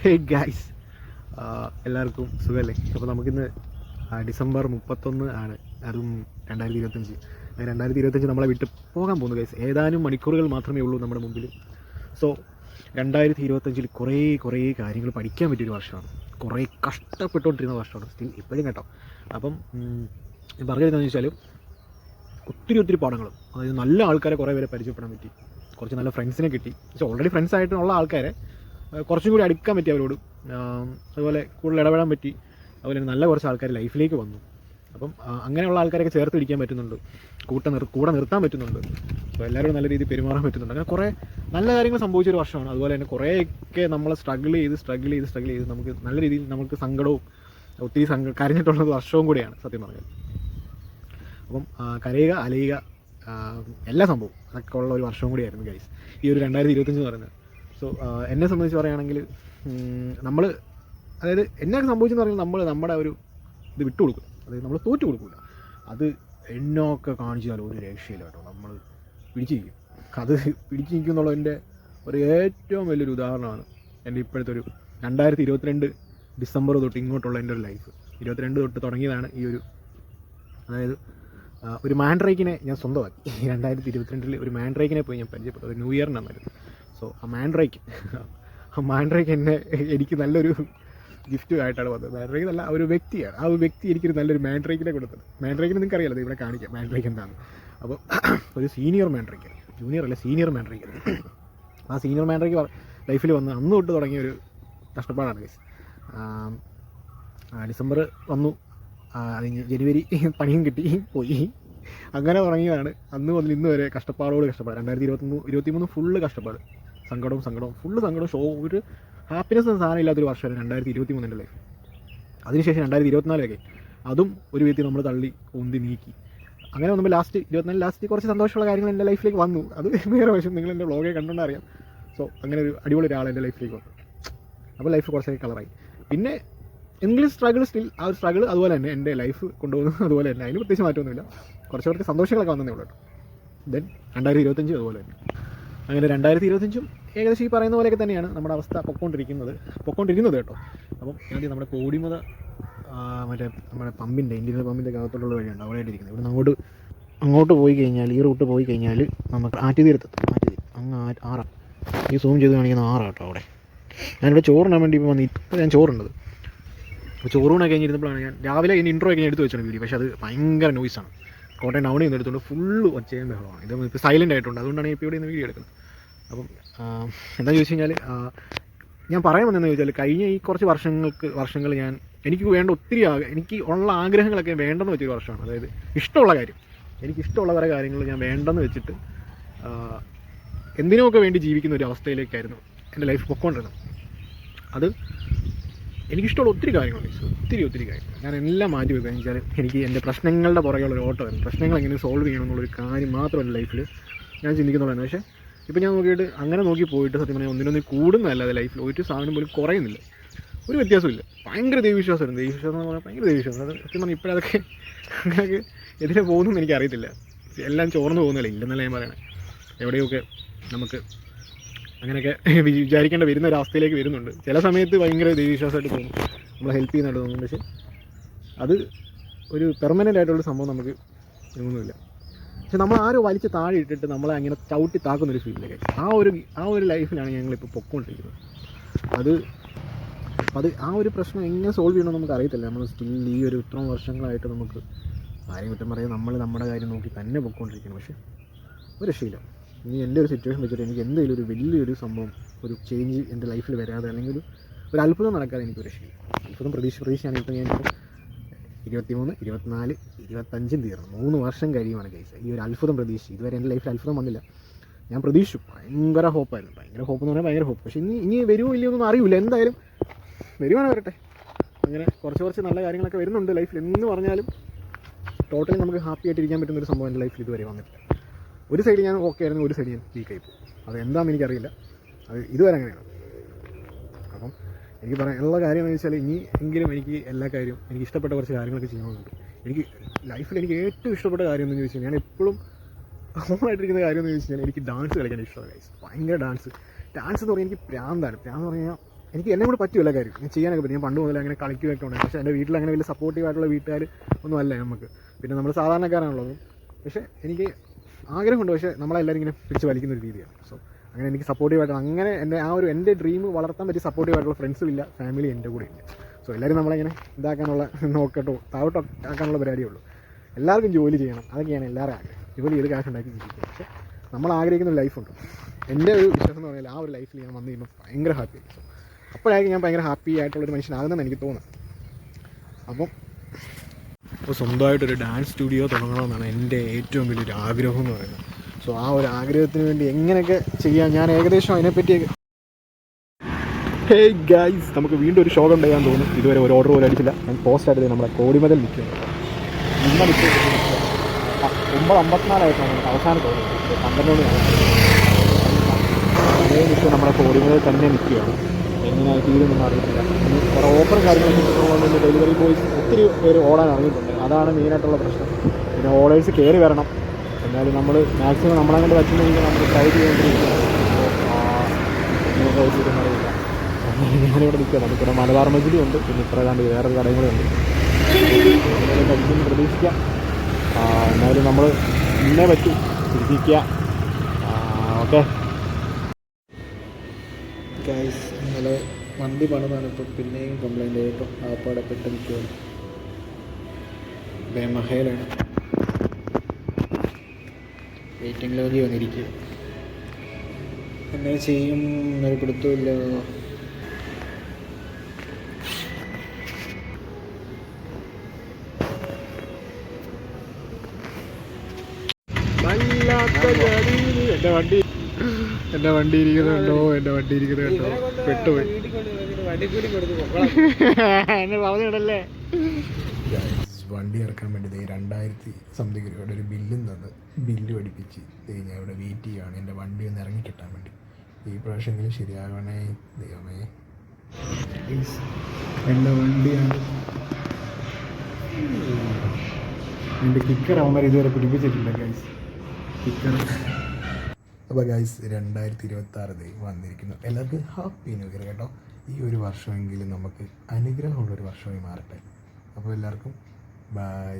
Hey guys, എല്ലാവർക്കും സുഖമല്ലേ? അപ്പോൾ നമുക്കിന്ന് ഡിസംബർ 31 ആണ്, അതും 2025. 2025 നമ്മളെ വിട്ട് പോകാൻ പോകുന്നു ഗൈസ്. ഏതാനും മണിക്കൂറുകൾ മാത്രമേ ഉള്ളൂ നമ്മുടെ മുമ്പിൽ. സോ 2025 കുറേ കാര്യങ്ങൾ പഠിക്കാൻ പറ്റിയൊരു വർഷമാണ്. കുറേ കഷ്ടപ്പെട്ടുകൊണ്ടിരുന്ന വർഷമാണ് സ്റ്റിൽ ഇപ്പോഴും കേട്ടോ. അപ്പം ഞാൻ പറഞ്ഞിരുന്നതെന്ന് വെച്ചാൽ ഒത്തിരി പാഠങ്ങളും, അതായത് നല്ല ആൾക്കാരെ കുറേ പേരെ പരിചയപ്പെടാൻ പറ്റി, കുറച്ച് നല്ല ഫ്രണ്ട്സിനെ കിട്ടി. പക്ഷേ ഓൾറെഡി ഫ്രണ്ട്സ് ആയിട്ടുള്ള ആൾക്കാരെ കുറച്ചും കൂടി അടുക്കാൻ പറ്റി അവരോട്, അതുപോലെ കൂടുതൽ ഇടപെടാൻ പറ്റി. അതുപോലെ നല്ല കുറച്ച് ആൾക്കാർ ലൈഫിലേക്ക് വന്നു. അപ്പം അങ്ങനെയുള്ള ആൾക്കാരൊക്കെ ചേർത്ത് പിടിക്കാൻ പറ്റുന്നുണ്ട്, കൂടെ നിർത്താൻ പറ്റുന്നുണ്ട്. അപ്പോൾ എല്ലാവരും നല്ല രീതിയിൽ പെരുമാറാൻ പറ്റുന്നുണ്ട്. അങ്ങനെ കുറേ നല്ല കാര്യങ്ങൾ സംഭവിച്ചൊരു വർഷമാണ്. അതുപോലെ തന്നെ കുറേയൊക്കെ നമ്മൾ സ്ട്രഗിൾ ചെയ്ത് നമുക്ക് നല്ല രീതിയിൽ നമുക്ക് സങ്കടവും ഒത്തിരി കരഞ്ഞിട്ടുള്ള വർഷവും കൂടിയാണ് സത്യം പറഞ്ഞാൽ. അപ്പം കരയുക, അലയുക, എല്ലാ സംഭവം അതൊക്കെ ഉള്ള ഒരു വർഷവും കൂടിയായിരുന്നു ഗൈസ് ഈ ഒരു 2025 എന്ന് പറയുന്നത്. സോ എന്നെ സംബന്ധിച്ച് പറയുകയാണെങ്കിൽ നമ്മൾ, അതായത് എന്നൊക്കെ സംഭവിച്ചെന്ന് പറഞ്ഞാൽ നമ്മൾ നമ്മുടെ ഒരു ഇത് വിട്ടു കൊടുക്കില്ല, അതായത് നമ്മൾ തോറ്റു കൊടുക്കില്ല. അത് എന്നൊക്കെ കാണിച്ചാൽ ഒരു രക്ഷയില്ല കേട്ടോ. നമ്മൾ പിടിച്ചിരിക്കും, അത് പിടിച്ചിരിക്കും എന്നുള്ളതിൻ്റെ ഒരു ഏറ്റവും വലിയൊരു ഉദാഹരണമാണ് എൻ്റെ ഇപ്പോഴത്തെ ഒരു 2022 ഡിസംബർ തൊട്ട് ഇങ്ങോട്ടുള്ള എൻ്റെ ഒരു ലൈഫ്. 22 തൊട്ട് തുടങ്ങിയതാണ് ഈ ഒരു, അതായത് ഒരു മാൻഡ്രൈക്കിനെ ഞാൻ സ്വന്തമാക്കി. 2022 ഒരു മാൻഡ്രൈക്കിനെ പോയി ഞാൻ പരിചയപ്പെട്ടു, ഒരു ന്യൂ ഇയറിനായിരുന്നു. സോ ആ മാൻഡ്രൈക്ക് എനിക്ക് നല്ലൊരു ഗിഫ്റ്റ് ആയിട്ടാണ് വന്നത്. മാൻഡ്രൈക്ക് നല്ല ഒരു വ്യക്തിയാണ്, ആ ഒരു വ്യക്തി എനിക്കൊരു നല്ലൊരു മാൻഡ്രൈക്കിനെ കൊടുത്തത്. മാൻഡ്രൈക്കിന് നിങ്ങൾക്ക് അറിയാലോ, ഇവിടെ കാണിക്കാം മാൻഡ്രൈക്ക് എന്താണ്. അപ്പോൾ ഒരു സീനിയർ മാൻഡ്രൈക്ക്, ജൂനിയർ അല്ല സീനിയർ മാൻഡ്രൈക്ക്. ആ സീനിയർ മാൻഡ്രൈക്ക് ലൈഫിൽ വന്ന് അന്ന് തൊട്ട് തുടങ്ങിയ ഒരു കഷ്ടപ്പാടാണ് ഗൈസ്. ഡിസംബർ വന്നു, ജനുവരി പണിയും കിട്ടി പോയി, അങ്ങനെ തുടങ്ങിയതാണ്. അന്ന് മുതൽ ഇന്ന് വരെ കഷ്ടപ്പാട്. 2023 ഫുള്ള് കഷ്ടപ്പാട്, സങ്കടവും ഫുള്ള് സങ്കടവും. ഒരു ഹാപ്പിനെസ് സാധനം ഇല്ലാത്തൊരു വർഷമാണ് 2023 ലൈഫ്. അതിനുശേഷം 2024 അതും ഒരു വിധത്തിൽ നമ്മൾ തള്ളി ഉന്തി നീക്കി. അങ്ങനെ വന്നപ്പോൾ 24 ലാസ്റ്റ് കുറച്ച് സന്തോഷമുള്ള കാര്യങ്ങൾ എൻ്റെ ലൈഫിലേക്ക് വന്നു. അത് വേറെ വശം, നിങ്ങൾ എൻ്റെ വ്ളോഗെ കണ്ടുകൊണ്ടാണ് അറിയാം. സോ അങ്ങനെ ഒരു അടിപൊളി ഒരാൾ എൻ്റെ ലൈഫിലേക്ക് വന്നു. അപ്പോൾ ലൈഫ് കുറച്ചൊക്കെ കളറായി. പിന്നെ എങ്കിലും സ്ട്രഗിൾ സ്റ്റിൽ, ആ ഒരു സ്ട്രഗിൾ അതുപോലെ തന്നെ എൻ്റെ ലൈഫ് കൊണ്ടുപോകുന്നു. അതുപോലെ തന്നെ അതിന് പ്രത്യേകിച്ച് മാറ്റമൊന്നുമില്ല, കുറച്ച് സന്തോഷങ്ങളൊക്കെ വന്നതേ ഉള്ളൂ കേട്ടോ. ദെൻ 2025 അതുപോലെ തന്നെ. അങ്ങനെ 2025 ഏകദേശം ഈ പറയുന്ന പോലെയൊക്കെ തന്നെയാണ് നമ്മുടെ അവസ്ഥ പൊക്കോണ്ടിരിക്കുന്നത് കേട്ടോ. അപ്പം ആദ്യം നമ്മുടെ കോടിമത മറ്റേ നമ്മുടെ ഇന്ത്യൻ പമ്പിൻ്റെ അകത്തോട്ടുള്ള വഴിയുണ്ട്, അവിടെയായിട്ട് ഇരിക്കുന്നത്. ഇവിടെ അങ്ങോട്ട് പോയി കഴിഞ്ഞാൽ, ഈ റൂട്ട് പോയി കഴിഞ്ഞാൽ നമുക്ക് ആറ്റുതീരത്തെത്തും. അങ്ങ് 6, ഈ സൂം ചെയ്ത് കാണിക്കുന്ന 6 കേട്ടോ. അവിടെ ഞാനിവിടെ ചോറിനാൻ വേണ്ടി ഇപ്പോൾ ഇപ്പോൾ ഞാൻ ചോറുണ്ടത്. അപ്പോൾ ചോറൂണൊക്കെ കഴിഞ്ഞിരുന്നപ്പോഴാണ് ഞാൻ രാവിലെ ഇൻട്രോ ഒക്കെ ഞാൻ എടുത്ത് വെച്ചാണ് വീഡിയോ. പക്ഷേ അത് ഭയങ്കര നോയ്സാണ്. കോട്ടയം ടൗണിൽ നിന്ന് എടുത്തുകൊണ്ട് ഫുള്ള് ഒച്ചയും ബഹളമാണ്. ഇത് ഇപ്പോൾ സൈലൻ്റ് ആയിട്ടുണ്ട്, അതുകൊണ്ടാണ് ഇപ്പോൾ ഇവിടെ നിന്ന് വീഡിയോ എടുക്കുന്നത്. അപ്പം എന്താണെന്ന് ചോദിച്ചു കഴിഞ്ഞാൽ, ഞാൻ പറയാൻ വന്നതെന്ന് ചോദിച്ചാൽ, കഴിഞ്ഞ ഈ കുറച്ച് വർഷങ്ങൾ എനിക്ക് വേണ്ട എനിക്ക് ഉള്ള ആഗ്രഹങ്ങളൊക്കെ വേണ്ടെന്ന് വെച്ചൊരു വർഷമാണ്. അതായത് എനിക്കിഷ്ടമുള്ള കുറേ കാര്യങ്ങൾ ഞാൻ വേണ്ടെന്ന് വെച്ചിട്ട് എന്തിനൊക്കെ വേണ്ടി ജീവിക്കുന്ന ഒരു അവസ്ഥയിലേക്കായിരുന്നു എൻ്റെ ലൈഫ് പൊക്കോണ്ടിരുന്നത്. അത് എനിക്കിഷ്ടമുള്ള ഒത്തിരി കാര്യങ്ങളുണ്ട്, ഒത്തിരി കാര്യങ്ങൾ ഞാൻ എല്ലാം മാറ്റി വെക്കുകയെന്ന് വെച്ചാൽ, എനിക്ക് എൻ്റെ പ്രശ്നങ്ങളുടെ പുറകെയുള്ള ഒരു ഓട്ടമായിരുന്നു. പ്രശ്നങ്ങൾ എങ്ങനെ സോൾവ് ചെയ്യണം എന്നുള്ളൊരു കാര്യം മാത്രം എൻ്റെ ലൈഫിൽ ഞാൻ ചിന്തിക്കുന്നുള്ളൂ. പക്ഷേ ഇപ്പോൾ ഞാൻ നോക്കിയിട്ട് അങ്ങനെ പോയിട്ട് സത്യം പറഞ്ഞാൽ ഒന്നിനൊന്നും കൂടുന്നതല്ലാതെ ലൈഫിൽ ഒരു സാധനം പോലും കുറയുന്നില്ല, ഒരു വ്യത്യാസമില്ല. ഭയങ്കര ദൈവവിശ്വാസം എന്ന് പറഞ്ഞാൽ ഭയങ്കര ദൈവവിശ്വാസം. അത് സത്യം പറഞ്ഞാൽ ഇപ്പോഴതൊക്കെ അങ്ങനെയൊക്കെ എതിരെ പോകുന്നതെന്ന് എനിക്കറിയത്തില്ല. എല്ലാം ചോർന്ന് പോകുന്നില്ല, ഇല്ലെന്നല്ല ഞാൻ പറയണേ. എവിടെയൊക്കെ നമുക്ക് അങ്ങനെയൊക്കെ വിചാരിക്കേണ്ട വരുന്ന ഒരു അവസ്ഥയിലേക്ക് വരുന്നുണ്ട്. ചില സമയത്ത് ഭയങ്കര ദൈവവിശ്വാസമായിട്ട് തോന്നും, നമ്മളെ ഹെൽപ്പ് ചെയ്യുന്നതായിട്ട് തോന്നും. പക്ഷേ അത് ഒരു പെർമനൻ്റ് ആയിട്ടുള്ള സംഭവം നമുക്ക് ഒന്നുമില്ല. പക്ഷെ നമ്മൾ ആരോ വലിച്ച് താഴെ ഇട്ടിട്ട് നമ്മളെ അങ്ങനെ ചവിട്ടി താക്കുന്നൊരു ഫീലിലേക്ക്, ആ ഒരു ലൈഫിലാണ് ഞങ്ങളിപ്പോൾ പൊക്കോണ്ടിരിക്കുന്നത്. അത് ആ ഒരു പ്രശ്നം എങ്ങനെ സോൾവ് ചെയ്യണമെന്ന് നമുക്ക് അറിയത്തില്ല. നമ്മൾ സ്റ്റിൽ ഈ ഒരു ഇത്രയും വർഷങ്ങളായിട്ട് നമുക്ക് ആരെയും കുറ്റം പറയാം, നമ്മൾ നമ്മുടെ കാര്യം നോക്കി തന്നെ പൊക്കോണ്ടിരിക്കണം. പക്ഷേ ഒരു രക്ഷയില്ല. ഇനി എൻ്റെ ഒരു സിറ്റുവേഷൻ വെച്ചിട്ട് എനിക്ക് എന്തെങ്കിലും ഒരു വലിയൊരു സംഭവം, ഒരു ചേഞ്ച് എൻ്റെ ലൈഫിൽ വരാതെ, അല്ലെങ്കിൽ ഒരു അത്ഭുതം നടക്കാതെ എനിക്കൊരു രക്ഷയില്ല. അത്ഭുതം പ്രതീക്ഷയാണ്. ഇപ്പോൾ ഞാൻ 23, 24, 25 തീർന്നു, 3 വർഷം കഴിയുമാണ് ഗൈസ് ഈ ഒരു അത്ഭുതം പ്രതീക്ഷിച്ചു. ഇതുവരെ എൻ്റെ ലൈഫിൽ അത്ഭുതം വന്നില്ല. ഞാൻ പ്രതീക്ഷിച്ചു, ഭയങ്കര ഹോപ്പായിരുന്നു. ഭയങ്കര ഹോപ്പ് എന്ന് പറഞ്ഞാൽ ഭയങ്കര ഹോപ്പ്. പക്ഷേ ഇനി വരുമോ ഇല്ലയോ ഒന്നും അറിയില്ല. എന്തായാലും വരുവാണ്, വരട്ടെ. അങ്ങനെ കുറച്ച് നല്ല കാര്യങ്ങളൊക്കെ വരുന്നുണ്ട് ലൈഫിൽ. എന്ന് പറഞ്ഞാലും ടോട്ടലി നമുക്ക് ഹാപ്പി ആയിട്ടിരിക്കാൻ പറ്റുന്നൊരു സംഭവം എൻ്റെ ലൈഫിൽ ഇതുവരെ വന്നിട്ടില്ല. ഒരു സൈഡ് ഞാൻ ഓക്കെ ആയിരുന്നു, ഒരു സൈഡ് ഞാൻ വീക്കായി പോകും. അത് എന്താണെന്ന് എനിക്കറിയില്ല, അത് ഇതുവരെ അങ്ങനെയാണ്. അപ്പം എനിക്ക് പറയാനുള്ള കാര്യം എന്ന് വെച്ചാൽ, ഇനി എങ്കിലും എനിക്ക് എല്ലാ കാര്യവും, എനിക്ക് ഇഷ്ടപ്പെട്ട കുറച്ച് കാര്യങ്ങളൊക്കെ ചെയ്യണമെന്നുണ്ട്. ലൈഫിൽ എനിക്ക് ഏറ്റവും ഇഷ്ടപ്പെട്ട കാര്യം എന്ന് ചോദിച്ചാൽ, ഞാൻ എപ്പോഴും ഹോമായിട്ടിരിക്കുന്ന കാര്യം എന്ന് ചോദിച്ചാൽ, എനിക്ക് ഡാൻസ് കളിക്കാൻ ഇഷ്ടമാണ് ഗൈസ്. ഭയങ്കര ഡാൻസ് എന്ന് പറഞ്ഞാൽ എനിക്ക് പ്രാന്താണ്. പ്രാന്ത് പറഞ്ഞാൽ എനിക്ക് എന്നെ കൂടെ പറ്റുമല്ല കാര്യം, ഞാൻ ചെയ്യാനൊക്കെ പറ്റും. ഞാൻ പണ്ട് മുതൽ അങ്ങനെ കളിക്കുകയൊക്കെ ഉണ്ട്. പക്ഷേ എൻ്റെ വീട്ടിൽ അങ്ങനെ വലിയ സപ്പോർട്ടീവായിട്ടുള്ള വീട്ടുകാർ ഒന്നും അല്ല നമുക്ക്. പിന്നെ നമ്മൾ സാധാരണക്കാരാണുള്ളത്. പക്ഷേ എനിക്ക് ആഗ്രഹമുണ്ട്, പക്ഷേ നമ്മളെല്ലാവരും ഇങ്ങനെ പിടിച്ച് വലിക്കുന്നൊരു രീതിയാണ്. സോ അങ്ങനെ എനിക്ക് സപ്പോർട്ടീവായിട്ട് അങ്ങനെ എൻ്റെ ഡ്രീം വളർത്താൻ പറ്റിയ സപ്പോർട്ടീവായിട്ടുള്ള ഫ്രണ്ട്സും ഇല്ല, ഫാമിലി എൻ്റെ കൂടെ ഇല്ല. സോ എല്ലാവരും നമ്മളെങ്ങനെ ഇതാക്കാനുള്ള താഴോട്ടാക്കാനുള്ള പരിപാടിയേ ഉള്ളൂ. എല്ലാവർക്കും ജോലി ചെയ്യണം, അതൊക്കെയാണ് എല്ലാവരും ആഗ്രഹം. ജോലി ചെയ്ത് കാശ് ഉണ്ടാക്കി ജീവിക്കുക. പക്ഷേ നമ്മൾ ആഗ്രഹിക്കുന്ന ഒരു ലൈഫുണ്ട്. എൻ്റെ ഒരു വിശ്വാസം എന്ന് പറഞ്ഞാൽ ആ ഒരു ലൈഫിൽ ഞാൻ വന്നു കഴിയുമ്പോൾ ഭയങ്കര ഹാപ്പി ആയിരിക്കും. അപ്പോഴായിരിക്കും ഞാൻ ഭയങ്കര ഹാപ്പി ആയിട്ടുള്ളൊരു മനുഷ്യനാകുന്നതെന്ന് എനിക്ക് തോന്നുന്നത്. അപ്പോൾ സ്വന്തമായിട്ടൊരു ഡാൻസ് സ്റ്റുഡിയോ തുടങ്ങണമെന്നാണ് എൻ്റെ ഏറ്റവും വലിയൊരു ആഗ്രഹം എന്ന് പറയുന്നത്. സോ ആ ഒരു ആഗ്രഹത്തിന് വേണ്ടി എങ്ങനെയൊക്കെ ചെയ്യാൻ ഞാൻ ഏകദേശം അതിനെപ്പറ്റി. ഹേയ് ഗൈസ്, നമുക്ക് വീണ്ടും ഒരു ഷോ ചെയ്യാൻ തോന്നുന്നു. ഇതുവരെ ഒരു ഓർഡർ പോലും അടിച്ചില്ല. ഞാൻ പോസ്റ്റായിട്ട് നമ്മുടെ കോടിമതിൽ നിൽക്കുന്നത്. ഇന്ന് 9:54 നമുക്ക് അവസാനം തോന്നുന്നത്. 12 അതേ നിൽക്കുക നമ്മുടെ കോടിമതിൽ തന്നെ നിൽക്കുകയാണ്. എങ്ങനെയായി തീരുമെന്ന് അറിയില്ല. ഇനി കുറേ ഓഫറും കാര്യങ്ങളൊക്കെ ഡെലിവറി ബോയ്സ് ഒത്തിരി പേര് ഓടാൻ ഇറങ്ങിയിട്ടുണ്ട്. അതാണ് മെയിനായിട്ടുള്ള പ്രശ്നം. പിന്നെ ഓർഡേഴ്സ് കയറി വരണം. എന്നാലും നമ്മൾ മാക്സിമം നമ്മളങ്ങോട്ട് പറ്റുന്നെങ്കിൽ നമ്മൾ ട്രൈ ചെയ്തുകൊണ്ടിരിക്കുകയാണ്. അറിയില്ല. ഞാനിവിടെ നിൽക്കുക. നമുക്കിവിടെ മലബാർ മജിലി ഉണ്ട്, പിന്നെ ഇത്ര കണ്ട് വേറൊരു കടയും കൂടെ ഉണ്ട്. കഴിക്കുമെന്ന് പ്രതീക്ഷിക്കാം. എന്നാലും നമ്മൾ ഇന്നേ പറ്റും ചിരിക്കുക. ഓക്കെ ഗൈസ്, ഇന്നലെ വണ്ടി പണിതാണ്. ഇപ്പോൾ പിന്നെയും കംപ്ലൈൻ്റ് ആയിട്ടും ആപ്പാടെ പെട്ട് നിൽക്കുകയാണ്. മഹയിലാണ് വെയിറ്റിംഗ് ലോബി വന്നിരിക്കുക. എങ്ങനെ ചെയ്യും എന്നൊരു പിടുത്തമില്ല. എൻ്റെ വണ്ടി ഇരിക്കുന്നുണ്ടോ പെട്ടുപോയി. എന്നെ പറഞ്ഞിടല്ലേ. വണ്ടി ഇറക്കാൻ വേണ്ടി 2000 സംതിങ് രൂപയുടെ ഒരു ബില്ലും തന്ന് ബില്ല് പഠിപ്പിച്ച് ഞാൻ ഇവിടെ വെയിറ്റ് ചെയ്യുകയാണ് എൻ്റെ വണ്ടി ഒന്ന് ഇറങ്ങി കിട്ടാൻ വേണ്ടി. ഈ പ്രാവശ്യമെങ്കിലും ശരിയാകണേ ദൈവമേ. എൻ്റെ വണ്ടിയാണ്. എൻ്റെ കിക്കർ അവന്മാർ ഇതുവരെ പിടിപ്പിച്ചിട്ടില്ല ഗൈസ്. കിക്കർ. അപ്പോൾ ഗൈസ് 2026 വന്നിരിക്കുന്നു. എല്ലാവർക്കും ഹാപ്പി ന്യൂ ഇയർ കേട്ടോ. ഈ ഒരു വർഷമെങ്കിലും നമുക്ക് അനുഗ്രഹമുള്ളൊരു വർഷമായി മാറട്ടെ. അപ്പോൾ എല്ലാവർക്കും ബൈ.